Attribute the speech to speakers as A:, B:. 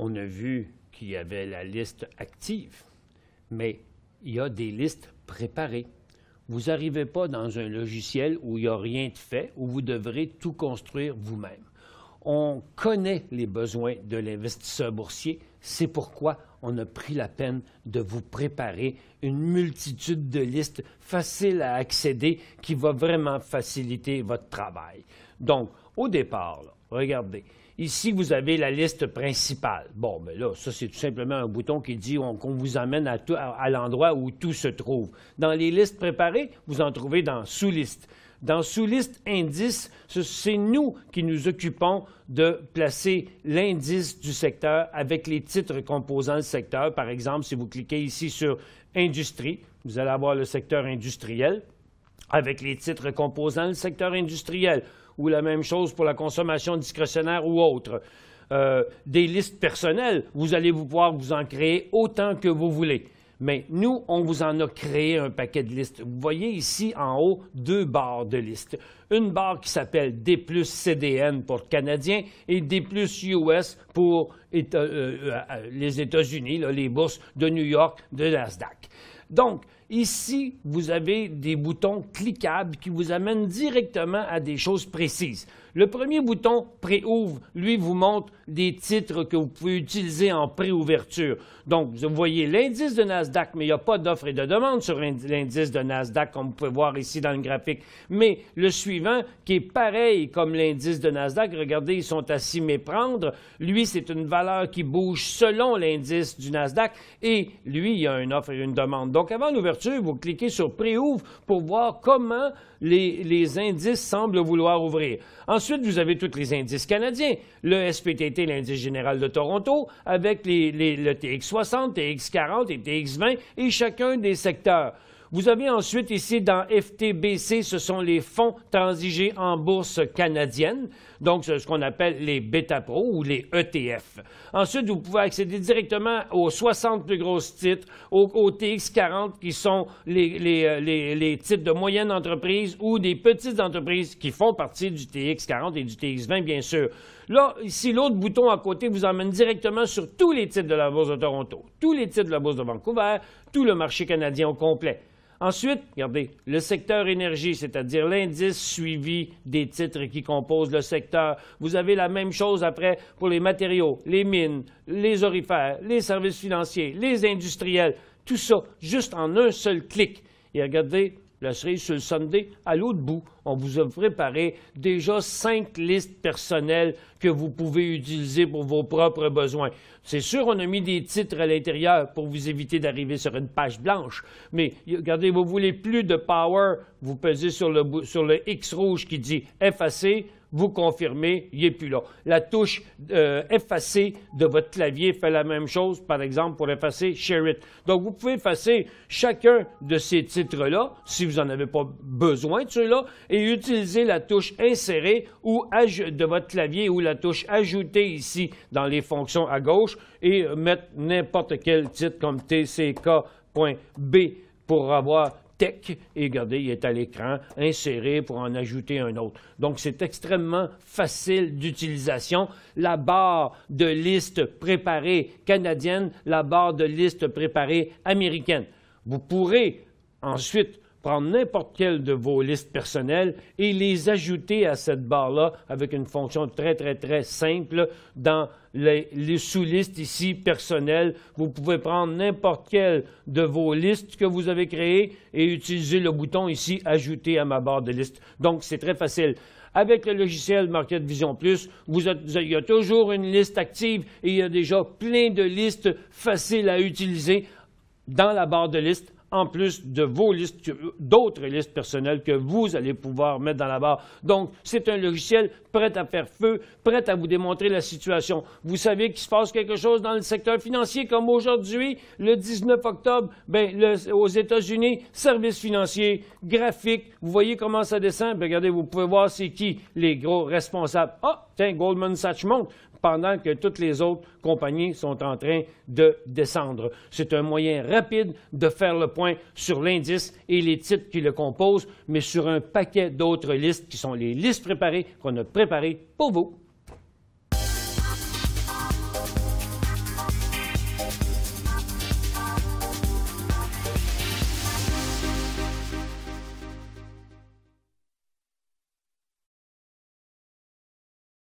A: on a vu qu'il y avait la liste active, mais il y a des listes préparées. Vous n'arrivez pas dans un logiciel où il n'y a rien de fait, où vous devrez tout construire vous-même. On connaît les besoins de l'investisseur boursier. C'est pourquoi on a pris la peine de vous préparer une multitude de listes faciles à accéder qui va vraiment faciliter votre travail. Donc, au départ, là, regardez, ici, vous avez la liste principale. Bon, bien là, ça, c'est tout simplement un bouton qui dit qu'on vous amène à l'endroit où tout se trouve. Dans les listes préparées, vous en trouvez dans sous-liste. Dans sous-liste indice, c'est nous qui nous occupons de placer l'indice du secteur avec les titres composant le secteur. Par exemple, si vous cliquez ici sur Industrie, vous allez avoir le secteur industriel avec les titres composant le secteur industriel, ou la même chose pour la consommation discrétionnaire ou autre. Des listes personnelles, vous allez pouvoir vous en créer autant que vous voulez. Mais nous, on vous en a créé un paquet de listes. Vous voyez ici en haut 2 barres de listes. Une barre qui s'appelle D+, CDN pour Canadiens et D+, US pour les États-Unis, les bourses de New York, de Nasdaq. Donc, ici, vous avez des boutons cliquables qui vous amènent directement à des choses précises. Le premier bouton Préouvre, lui, vous montre des titres que vous pouvez utiliser en préouverture. Donc, vous voyez l'indice de Nasdaq, mais il n'y a pas d'offre et de demande sur l'indice de Nasdaq, comme vous pouvez voir ici dans le graphique. Mais le suivant, qui est pareil comme l'indice de Nasdaq, regardez, ils sont à s'y méprendre. Lui, c'est une valeur qui bouge selon l'indice du Nasdaq et lui, il y a une offre et une demande. Donc, avant l'ouverture, vous cliquez sur Préouvre pour voir comment les indices semblent vouloir ouvrir. Ensuite, vous avez tous les indices canadiens. Le SPTT, l'indice général de Toronto, avec le TX60, TX40 et TX20 et chacun des secteurs. Vous avez ensuite ici dans FTBC, ce sont les fonds transigés en bourse canadienne, donc c'est ce qu'on appelle les Beta Pro ou les ETF. Ensuite, vous pouvez accéder directement aux 60 plus grosses titres, aux TX40 qui sont les titres de moyenne entreprise ou des petites entreprises qui font partie du TX40 et du TX20, bien sûr. Là, ici, l'autre bouton à côté vous emmène directement sur tous les titres de la Bourse de Toronto, tous les titres de la Bourse de Vancouver, tout le marché canadien au complet. Ensuite, regardez, le secteur énergie, c'est-à-dire l'indice suivi des titres qui composent le secteur. Vous avez la même chose après pour les matériaux, les mines, les orifères, les services financiers, les industriels. Tout ça, juste en un seul clic. Et regardez, la cerise sur le sundae, à l'autre bout, on vous a préparé déjà 5 listes personnelles que vous pouvez utiliser pour vos propres besoins. C'est sûr, on a mis des titres à l'intérieur pour vous éviter d'arriver sur une page blanche. Mais regardez, vous voulez plus de power, vous pesez sur le X rouge qui dit « effacer », vous confirmez, il n'est plus là. La touche effacer de votre clavier fait la même chose, par exemple, pour effacer Share It. Donc, vous pouvez effacer chacun de ces titres-là, si vous n'en avez pas besoin de ceux-là, et utiliser la touche insérer ou de votre clavier ou la touche ajouter ici dans les fonctions à gauche et mettre n'importe quel titre comme TCK.B pour avoir Tech, et regardez, il est à l'écran, insérer pour en ajouter un autre. Donc, c'est extrêmement facile d'utilisation. La barre de liste préparée canadienne, la barre de liste préparée américaine. Vous pourrez ensuite prendre n'importe quelle de vos listes personnelles et les ajouter à cette barre-là avec une fonction très, très, très simple dans les sous-listes ici personnelles. Vous pouvez prendre n'importe quelle de vos listes que vous avez créées et utiliser le bouton ici « Ajouter à ma barre de liste ». Donc, c'est très facile. Avec le logiciel Market Vision Plus, il y a toujours une liste active et il y a déjà plein de listes faciles à utiliser dans la barre de liste, en plus de vos listes, d'autres listes personnelles que vous allez pouvoir mettre dans la barre. Donc, c'est un logiciel prêt à faire feu, prêt à vous démontrer la situation. Vous savez qu'il se passe quelque chose dans le secteur financier, comme aujourd'hui, le 19 octobre, aux États-Unis, services financiers, graphiques, vous voyez comment ça descend? Bien, regardez, vous pouvez voir c'est qui les gros responsables. Ah, tiens, Goldman Sachs monte, pendant que toutes les autres compagnies sont en train de descendre. C'est un moyen rapide de faire le point sur l'indice et les titres qui le composent, mais sur un paquet d'autres listes qui sont les listes préparées qu'on a préparées pour vous.